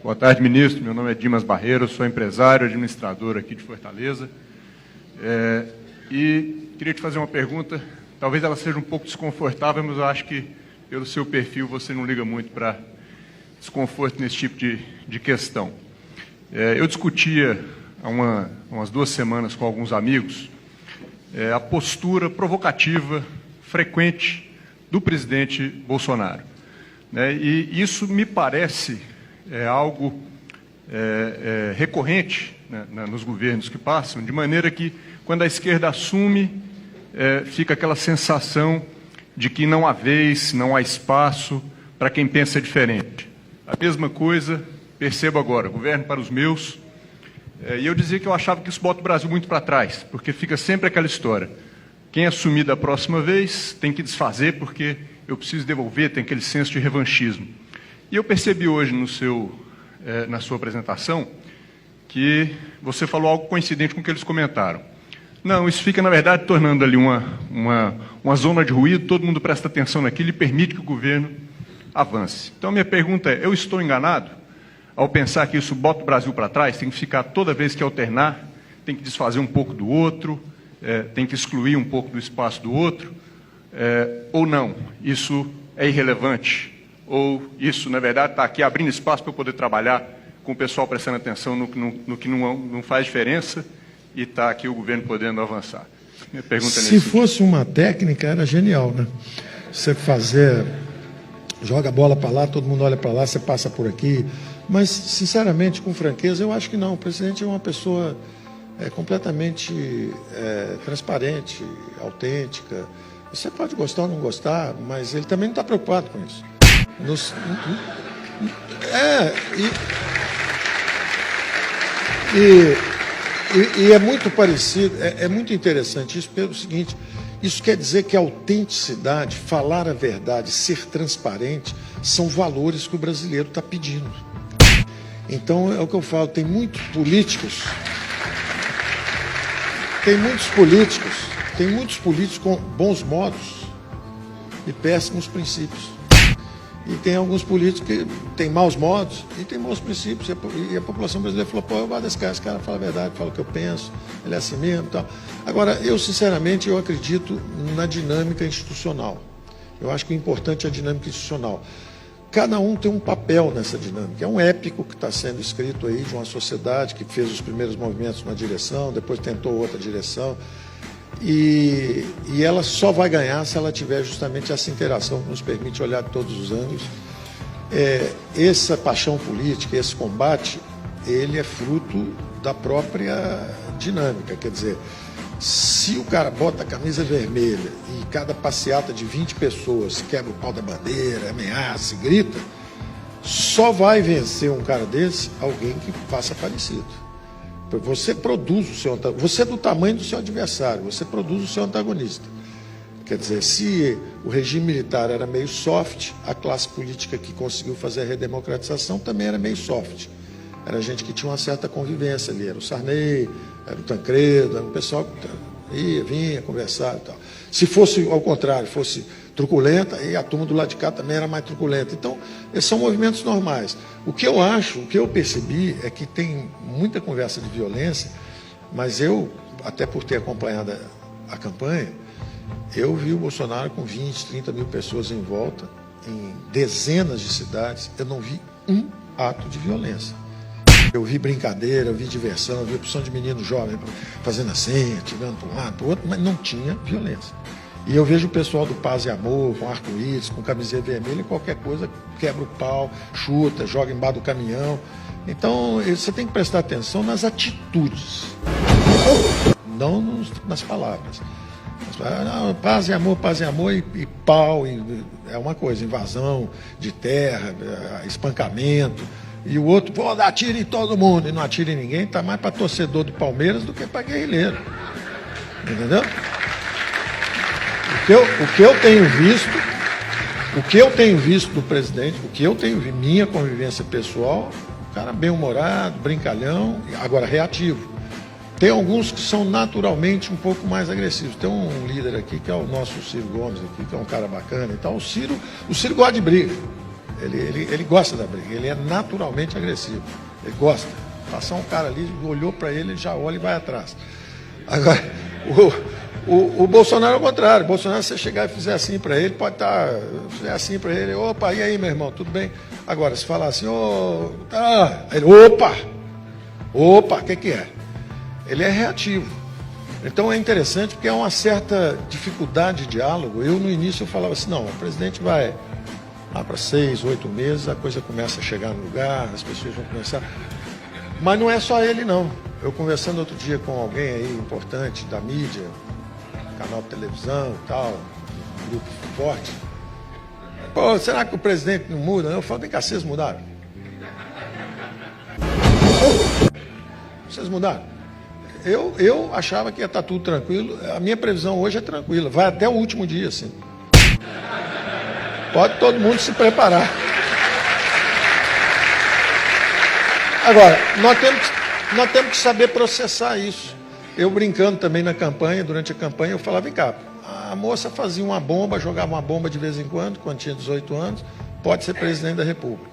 Boa tarde, ministro. Meu nome é Dimas Barreiro, sou empresário, administrador aqui de Fortaleza. E queria te fazer uma pergunta, talvez ela seja um pouco desconfortável, mas eu acho que, pelo seu perfil, você não liga muito para desconforto nesse tipo de questão. Eu discutia há umas 2 semanas com alguns amigos a postura provocativa, frequente, do presidente Bolsonaro. E isso me parece algo recorrente, né, nos governos que passam, de maneira que, quando a esquerda assume, fica aquela sensação de que não há vez, não há espaço para quem pensa diferente. A mesma coisa, percebo agora, governo para os meus, e eu dizia que eu achava que isso bota o Brasil muito para trás, porque fica sempre aquela história. Quem assumir da próxima vez tem que desfazer porque eu preciso devolver, tem aquele senso de revanchismo. E eu percebi hoje na sua apresentação que você falou algo coincidente com o que eles comentaram. Não, isso fica, na verdade, tornando ali uma zona de ruído, todo mundo presta atenção naquilo e permite que o governo avance. Então, a minha pergunta é, eu estou enganado ao pensar que isso bota o Brasil para trás, tem que ficar toda vez que alternar, tem que desfazer um pouco do outro, tem que excluir um pouco do espaço do outro, ou não? Isso é irrelevante? Ou isso, na verdade, está aqui abrindo espaço para eu poder trabalhar com o pessoal prestando atenção no que não faz diferença e está aqui o governo podendo avançar? Minha pergunta é Se fosse uma técnica, era genial, né? Você joga a bola para lá, todo mundo olha para lá, você passa por aqui. Mas, sinceramente, com franqueza, eu acho que não. O presidente é uma pessoa completamente transparente, autêntica. Você pode gostar ou não gostar, mas ele também não está preocupado com isso. E é muito parecido, é muito interessante isso pelo seguinte, isso quer dizer que a autenticidade, falar a verdade, ser transparente, são valores que o brasileiro está pedindo. Então, é o que eu falo, tem muitos políticos com bons modos e péssimos princípios. E tem alguns políticos que têm maus modos e têm maus princípios. E a população brasileira falou, pô, eu gosto desse cara, esse cara fala a verdade, fala o que eu penso, ele é assim mesmo e tal. Agora, eu sinceramente, eu acredito na dinâmica institucional. Eu acho que o importante é a dinâmica institucional. Cada um tem um papel nessa dinâmica. É um épico que está sendo escrito aí de uma sociedade que fez os primeiros movimentos numa direção, depois tentou outra direção. E ela só vai ganhar se ela tiver justamente essa interação que nos permite olhar de todos os ângulos. Essa paixão política, esse combate, ele é fruto da própria dinâmica. Quer dizer, se o cara bota a camisa vermelha e cada passeata de 20 pessoas quebra o pau da bandeira, ameaça e grita, só vai vencer um cara desse alguém que faça parecido. Você produz o seu antagonista, você é do tamanho do seu adversário, você produz o seu antagonista. Quer dizer, se o regime militar era meio soft, a classe política que conseguiu fazer a redemocratização também era meio soft. Era gente que tinha uma certa convivência ali, era o Sarney, era o Tancredo, era o pessoal que ia, vinha, conversar e tal. Se fosse ao contrário, fosse truculenta, e a turma do lado de cá também era mais truculenta. Então, esses são movimentos normais. O que eu acho, o que eu percebi é que tem muita conversa de violência, mas eu, até por ter acompanhado a campanha, eu vi o Bolsonaro com 20, 30 mil pessoas em volta, em dezenas de cidades, eu não vi um ato de violência. Eu vi brincadeira, eu vi diversão, eu vi opção de menino jovem fazendo assim, atirando para um lado, para o outro, mas não tinha violência. E eu vejo o pessoal do Paz e Amor, com arco-íris, com camiseta vermelha, qualquer coisa, quebra o pau, chuta, joga embaixo do caminhão. Então, você tem que prestar atenção nas atitudes, não nas palavras. Paz e amor e pau, é uma coisa, invasão de terra, espancamento. E o outro, pô, atira em todo mundo e não atira em ninguém, tá mais para torcedor do Palmeiras do que para guerrilheiro. Entendeu? O que eu tenho visto do presidente, minha convivência pessoal, um cara bem-humorado, brincalhão, agora reativo. Tem alguns que são naturalmente um pouco mais agressivos. Tem um líder aqui, que é o nosso Ciro Gomes, aqui, que é um cara bacana e tal. O Ciro gosta de briga. Ele gosta da briga, ele é naturalmente agressivo. Ele gosta. Passar um cara ali, olhou para ele, ele já olha e vai atrás. Agora, o Bolsonaro é o contrário. O Bolsonaro, se você chegar e fizer assim para ele, pode estar. Fizer assim para ele, opa, e aí, meu irmão, tudo bem? Agora, se falar assim, ele, opa, o que é? Ele é reativo. Então é interessante porque há uma certa dificuldade de diálogo. Eu, no início, eu falava assim, não, o presidente vai lá para 6, 8 meses, a coisa começa a chegar no lugar, as pessoas vão começar. Mas não é só ele, não. Eu conversando outro dia com alguém aí importante da mídia, canal de televisão e tal, um grupo forte. Pô, será que o presidente não muda? Eu falo, vem cá, vocês mudaram? Vocês mudaram? Eu achava que ia estar tudo tranquilo. A minha previsão hoje é tranquila. Vai até o último dia, assim. Pode todo mundo se preparar. Agora, nós temos que saber processar isso. Eu brincando também na campanha, durante a campanha, eu falava, vem cá, a moça fazia uma bomba, jogava uma bomba de vez em quando tinha 18 anos, pode ser presidente da República.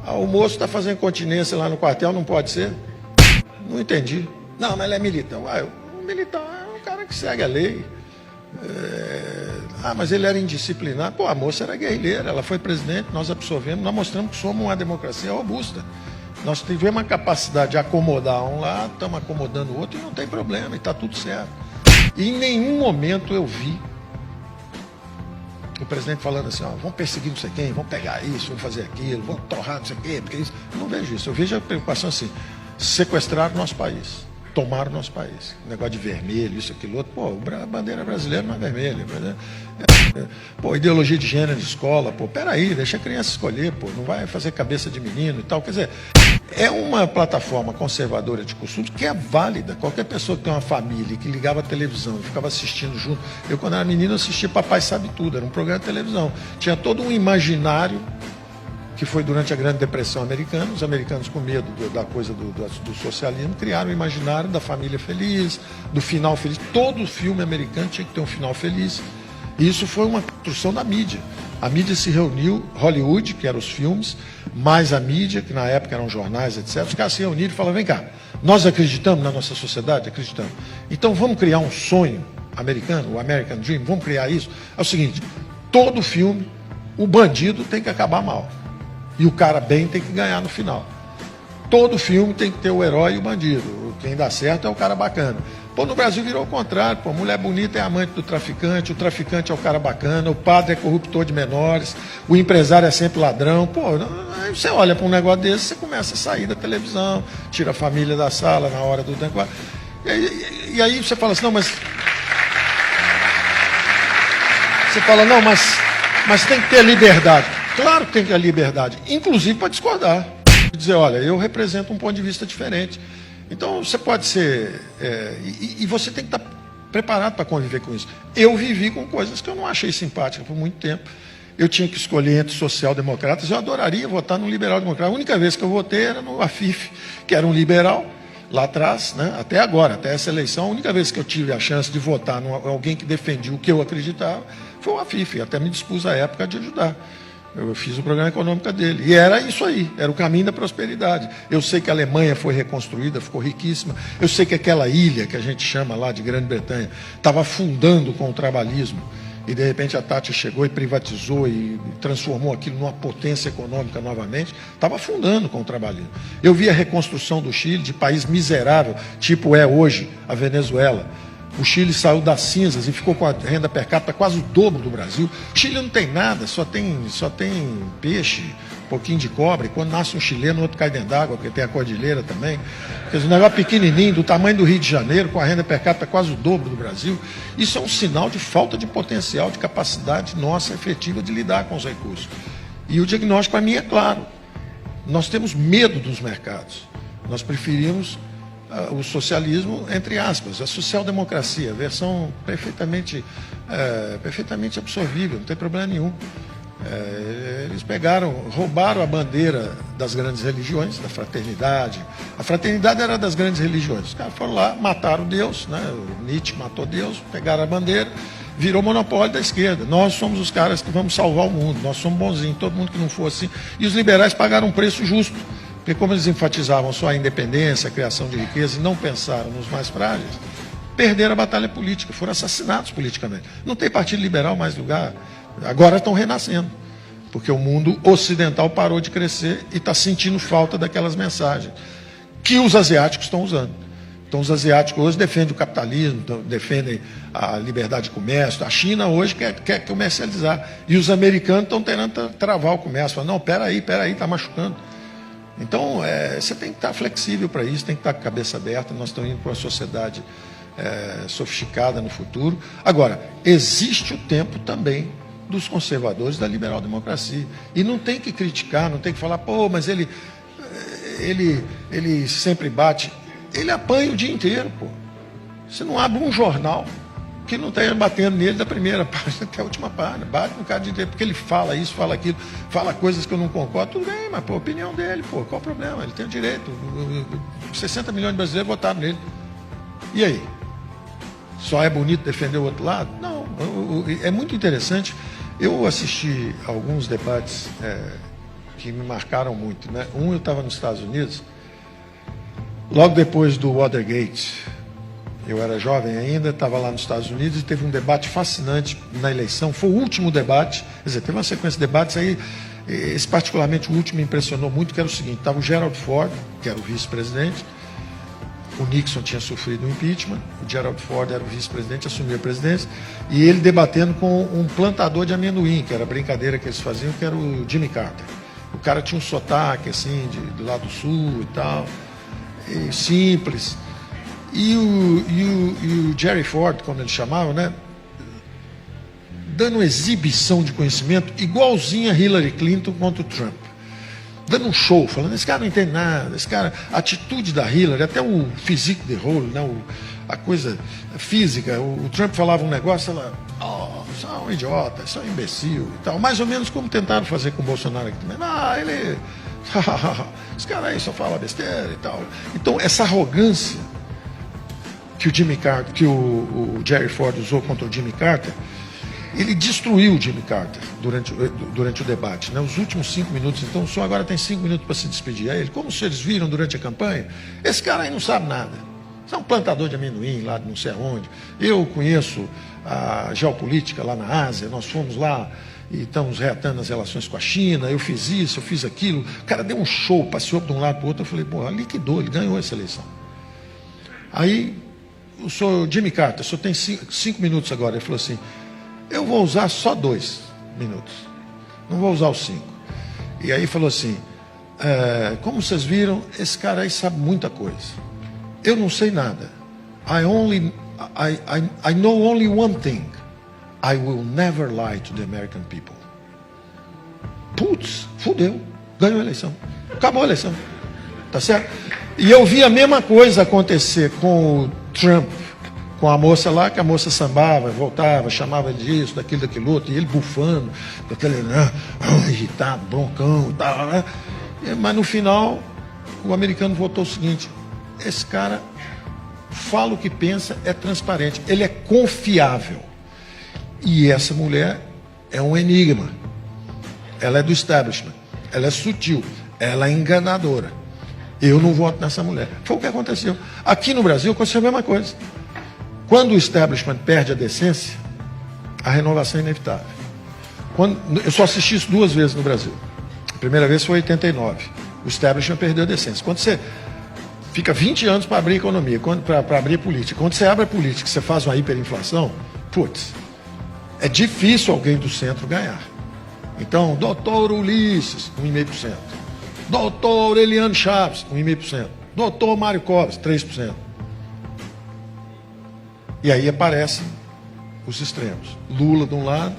O moço está fazendo continência lá no quartel, não pode ser? Não entendi. Não, mas ele é militar. O militar é um cara que segue a lei. Mas ele era indisciplinado. Pô, a moça era guerrilheira, ela foi presidente, nós absorvemos, nós mostramos que somos uma democracia robusta. Nós tivemos a capacidade de acomodar um lado, estamos acomodando o outro e não tem problema, e está tudo certo. E em nenhum momento eu vi o presidente falando assim, vamos perseguir não sei quem, vamos pegar isso, vamos fazer aquilo, vamos torrar não sei o quê, porque isso. Eu não vejo isso. Eu vejo a preocupação assim, sequestrar o nosso país, tomar o nosso país. Negócio de vermelho, isso, aquilo outro. Pô, a bandeira brasileira não é vermelha. Pô, ideologia de gênero de escola, pô, peraí, deixa a criança escolher, pô, não vai fazer cabeça de menino e tal. Quer dizer, é uma plataforma conservadora de costumes que é válida. Qualquer pessoa que tem uma família, que ligava a televisão e ficava assistindo junto. Eu, quando era menino, assistia Papai Sabe Tudo, era um programa de televisão. Tinha todo um imaginário que foi durante a Grande Depressão americana. Os americanos, com medo da coisa do socialismo, criaram o imaginário da família feliz, do final feliz. Todo filme americano tinha que ter um final feliz. E isso foi uma construção da mídia. A mídia se reuniu, Hollywood, que eram os filmes, mais a mídia, que na época eram jornais, etc. Os caras se reuniram e falaram, vem cá, nós acreditamos na nossa sociedade? Acreditamos. Então vamos criar um sonho americano, o American Dream, vamos criar isso? É o seguinte, todo filme, o bandido tem que acabar mal. E o cara bem tem que ganhar no final. Todo filme tem que ter o herói e o bandido. Quem dá certo é o cara bacana. Pô, no Brasil virou o contrário. Pô, mulher bonita é amante do traficante, o traficante é o cara bacana, o padre é corruptor de menores, o empresário é sempre ladrão. Pô, aí você olha para um negócio desse, você começa a sair da televisão, tira a família da sala na hora do negócio. E aí você fala assim, não, mas... Você fala, não, mas tem que ter liberdade. Claro que tem que ter liberdade, inclusive para discordar. Dizer, olha, eu represento um ponto de vista diferente. Então, você pode ser... e você tem que estar preparado para conviver com isso. Eu vivi com coisas que eu não achei simpáticas por muito tempo. Eu tinha que escolher entre social-democratas. Eu adoraria votar no liberal-democrata. A única vez que eu votei era no Afif, que era um liberal, lá atrás, né? Até agora, até essa eleição. A única vez que eu tive a chance de votar em alguém que defendia o que eu acreditava foi o Afif. Até me dispus à época de ajudar. Eu fiz o programa econômico dele. E era isso aí, era o caminho da prosperidade. Eu sei que a Alemanha foi reconstruída, ficou riquíssima. Eu sei que aquela ilha, que a gente chama lá de Grã-Bretanha, estava afundando com o trabalhismo. E, de repente, a Thatcher chegou e privatizou e transformou aquilo numa potência econômica novamente. Estava afundando com o trabalhismo. Eu vi a reconstrução do Chile, de país miserável, tipo é hoje a Venezuela. O Chile saiu das cinzas e ficou com a renda per capita quase o dobro do Brasil. O Chile não tem nada, só tem peixe, um pouquinho de cobre. Quando nasce um chileno, o outro cai dentro d'água, porque tem a cordilheira também. Quer dizer, um negócio pequenininho, do tamanho do Rio de Janeiro, com a renda per capita quase o dobro do Brasil. Isso é um sinal de falta de potencial, de capacidade nossa efetiva de lidar com os recursos. E o diagnóstico, para mim, é claro. Nós temos medo dos mercados. Nós preferimos... o socialismo, entre aspas, a social-democracia, versão perfeitamente absorvível, não tem problema nenhum. Eles roubaram a bandeira das grandes religiões, da fraternidade. A fraternidade era das grandes religiões. Os caras foram lá, mataram Deus, né? O Nietzsche matou Deus, pegaram a bandeira virou monopólio da esquerda. Nós somos os caras que vamos salvar o mundo, nós somos bonzinhos, todo mundo que não for assim. E os liberais pagaram um preço justo, porque como eles enfatizavam só a independência, a criação de riqueza e não pensaram nos mais frágeis, perderam a batalha política, foram assassinados politicamente. Não tem partido liberal mais lugar, agora estão renascendo, porque o mundo ocidental parou de crescer e está sentindo falta daquelas mensagens que os asiáticos estão usando. Então, os asiáticos hoje defendem o capitalismo, defendem a liberdade de comércio. A China hoje quer comercializar. E os americanos estão tentando travar o comércio. Falam, não, peraí, está machucando. Então, você tem que estar flexível para isso, tem que estar com a cabeça aberta. Nós estamos indo para uma sociedade sofisticada no futuro. Agora, existe o tempo também dos conservadores da liberal-democracia. E não tem que criticar, não tem que falar, pô, mas ele sempre bate. Ele apanha o dia inteiro, pô. Você não abre um jornal que não esteja batendo nele da primeira página até a última página. Bate no cara o dia inteiro, porque ele fala isso, fala aquilo, fala coisas que eu não concordo. Tudo bem, mas pô, a opinião dele, pô, qual o problema? Ele tem o direito. 60 milhões de brasileiros votaram nele. E aí? Só é bonito defender o outro lado? Não. É muito interessante. Eu assisti alguns debates que me marcaram muito, né? Eu estava nos Estados Unidos, logo depois do Watergate. Eu era jovem ainda, estava lá nos Estados Unidos e teve um debate fascinante na eleição. Foi o último debate, quer dizer, teve uma sequência de debates aí. Esse particularmente, o último, me impressionou muito, que era o seguinte: estava o Gerald Ford, que era o vice-presidente, o Nixon tinha sofrido um impeachment, o Gerald Ford era o vice-presidente, assumiu a presidência, e ele debatendo com um plantador de amendoim, que era a brincadeira que eles faziam, que era o Jimmy Carter. O cara tinha um sotaque, assim, do lado sul e tal, simples. E o Jerry Ford, como ele chamava, né, dando exibição de conhecimento igualzinha a Hillary Clinton contra o Trump. Dando um show, falando, esse cara não entende nada, esse cara, a atitude da Hillary, até o physique de role, né, a coisa física, o Trump falava um negócio, ela, isso é um idiota, isso é um imbecil e tal, mais ou menos como tentaram fazer com o Bolsonaro aqui também. Ele, esse cara aí só fala besteira e tal. Então, essa arrogância que o Jimmy Carter, que o Jerry Ford usou contra o Jimmy Carter, ele destruiu o Jimmy Carter durante o debate, né? Os últimos 5 minutos. Então o senhor agora tem 5 minutos para se despedir. Aí ele, como vocês viram durante a campanha, esse cara aí não sabe nada. Você é um plantador de amendoim lá de não sei aonde. Eu conheço a geopolítica lá na Ásia, nós fomos lá e estamos reatando as relações com a China, eu fiz isso, eu fiz aquilo. O cara deu um show, passeou de um lado para o outro. Eu falei, pô, liquidou, ele ganhou essa eleição. Aí o senhor Jimmy Carter, o senhor tem 5 minutos agora. Ele falou assim, eu vou usar só 2 minutos, não vou usar os 5. E aí falou assim, como vocês viram, esse cara aí sabe muita coisa. Eu não sei nada. I know only one thing. I will never lie to the American people. Putz, fudeu, ganhou a eleição. Acabou a eleição. Tá certo? E eu vi a mesma coisa acontecer com o Trump, com a moça lá, que a moça sambava, voltava, chamava ele disso, daquilo outro, e ele bufando, com aquele irritado, broncão e tal, né? Mas no final, o americano votou o seguinte, esse cara fala o que pensa, é transparente, ele é confiável. E essa mulher é um enigma. Ela é do establishment, ela é sutil, ela é enganadora. Eu não voto nessa mulher. Foi o que aconteceu. Aqui no Brasil aconteceu a mesma coisa. Quando o establishment perde a decência, a renovação é inevitável. Eu só assisti isso 2 vezes no Brasil. A primeira vez foi em 89. O establishment perdeu a decência. Quando você fica 20 anos para abrir a economia, para abrir a política, quando você abre a política, você faz uma hiperinflação, putz, é difícil alguém do centro ganhar. Então, doutor Ulisses, 1,5%. Doutor Eliane Chaves, 1,5%. Doutor Mário Covas, 3%. E aí aparecem os extremos. Lula de um lado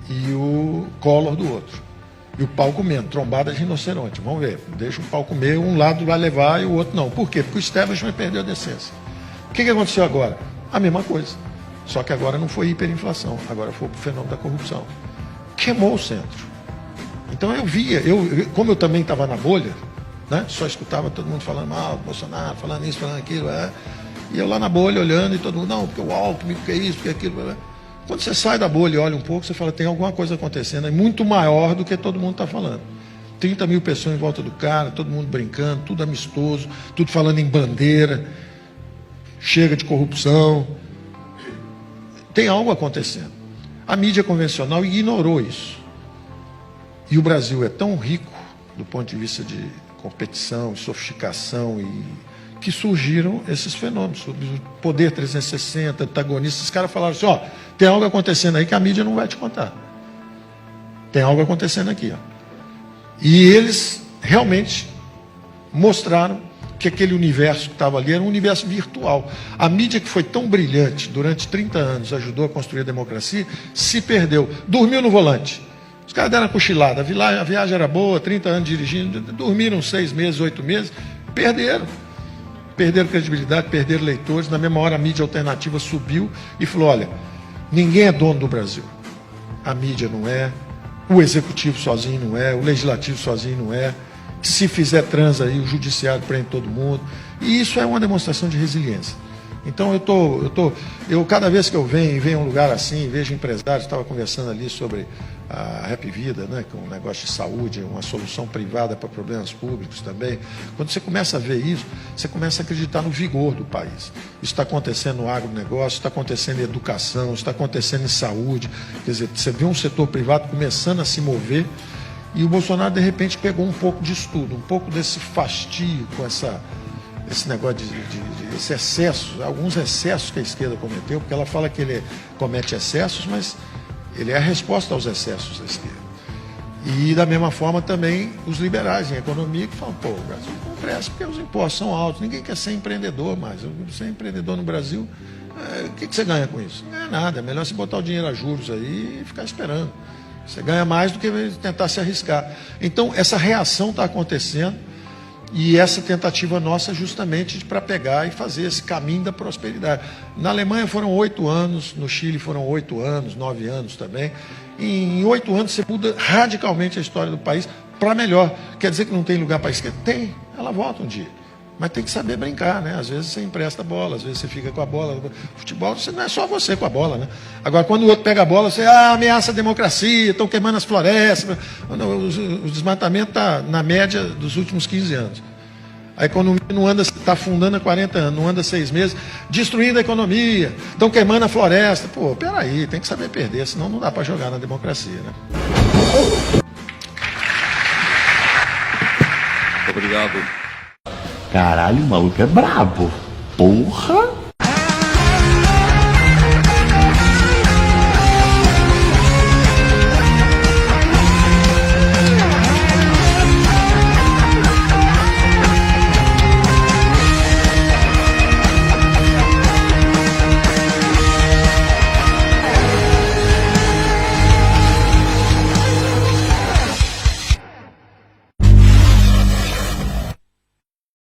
e o Collor do outro. E o pau comendo, trombada de rinoceronte. Vamos ver, deixa o pau comer, um lado vai levar e o outro não. Por quê? Porque o establishment perdeu a decência. O que aconteceu agora? A mesma coisa. Só que agora não foi hiperinflação, agora foi o fenômeno da corrupção. Queimou o centro. Então eu via, como eu também estava na bolha, né? Só escutava todo mundo falando mal do Bolsonaro, falando isso, falando aquilo, e eu lá na bolha olhando e todo mundo, não, porque o Alckmin, porque isso, porque aquilo. Quando você sai da bolha e olha um pouco, você fala, tem alguma coisa acontecendo, é muito maior do que todo mundo está falando. 30 mil pessoas em volta do cara, todo mundo brincando, tudo amistoso, tudo falando em bandeira, chega de corrupção. Tem algo acontecendo. A mídia convencional ignorou isso. E o Brasil é tão rico do ponto de vista de competição, sofisticação, que surgiram esses fenômenos. O poder 360, antagonistas, os caras falaram assim, ó, tem algo acontecendo aí que a mídia não vai te contar. Tem algo acontecendo aqui, ó. E eles realmente mostraram que aquele universo que estava ali era um universo virtual. A mídia que foi tão brilhante durante 30 anos, ajudou a construir a democracia, se perdeu. Dormiu no volante. Os caras deram uma cochilada, a viagem era boa, 30 anos dirigindo, dormiram 6 meses, 8 meses, perderam. Perderam credibilidade, perderam leitores. Na mesma hora a mídia alternativa subiu e falou, olha, ninguém é dono do Brasil. A mídia não é, o executivo sozinho não é, o legislativo sozinho não é. Se fizer transa aí, o judiciário prende todo mundo. E isso é uma demonstração de resiliência. Então eu cada vez que eu venho a um lugar assim, vejo empresários, estava conversando ali sobre a Rap Vida, né, com um negócio de saúde, uma solução privada para problemas públicos também. Quando você começa a ver isso, você começa a acreditar no vigor do país. Isso está acontecendo no agronegócio, está acontecendo em educação, está acontecendo em saúde. Quer dizer, você vê um setor privado começando a se mover. E o Bolsonaro, de repente, pegou um pouco disso tudo, um pouco desse fastio com esse negócio esse excesso, alguns excessos que a esquerda cometeu, porque ela fala que ele comete excessos, mas ele é a resposta aos excessos da esquerda. E, da mesma forma, também os liberais em economia que falam, pô, o Brasil não cresce porque os impostos são altos, ninguém quer ser empreendedor mais. Ser empreendedor no Brasil, o que você ganha com isso? Não ganha nada, é melhor você botar o dinheiro a juros aí e ficar esperando. Você ganha mais do que tentar se arriscar. Então, essa reação está acontecendo e essa tentativa nossa justamente para pegar e fazer esse caminho da prosperidade. Na Alemanha foram 8 anos, no Chile foram 8 anos, 9 anos também. Em 8 anos você muda radicalmente a história do país para melhor. Quer dizer que não tem lugar para a esquerda? Tem, ela volta um dia. Mas tem que saber brincar, né? Às vezes você empresta a bola, às vezes você fica com a bola. Futebol não é só você com a bola, né? Agora, quando o outro pega a bola, você ameaça a democracia, estão queimando as florestas. O desmatamento está na média dos últimos 15 anos. A economia não anda, está afundando há 40 anos, não anda 6 meses, destruindo a economia, estão queimando a floresta. Pô, peraí, tem que saber perder, senão não dá para jogar na democracia, né? Obrigado. Caralho, o maluco é brabo. Porra!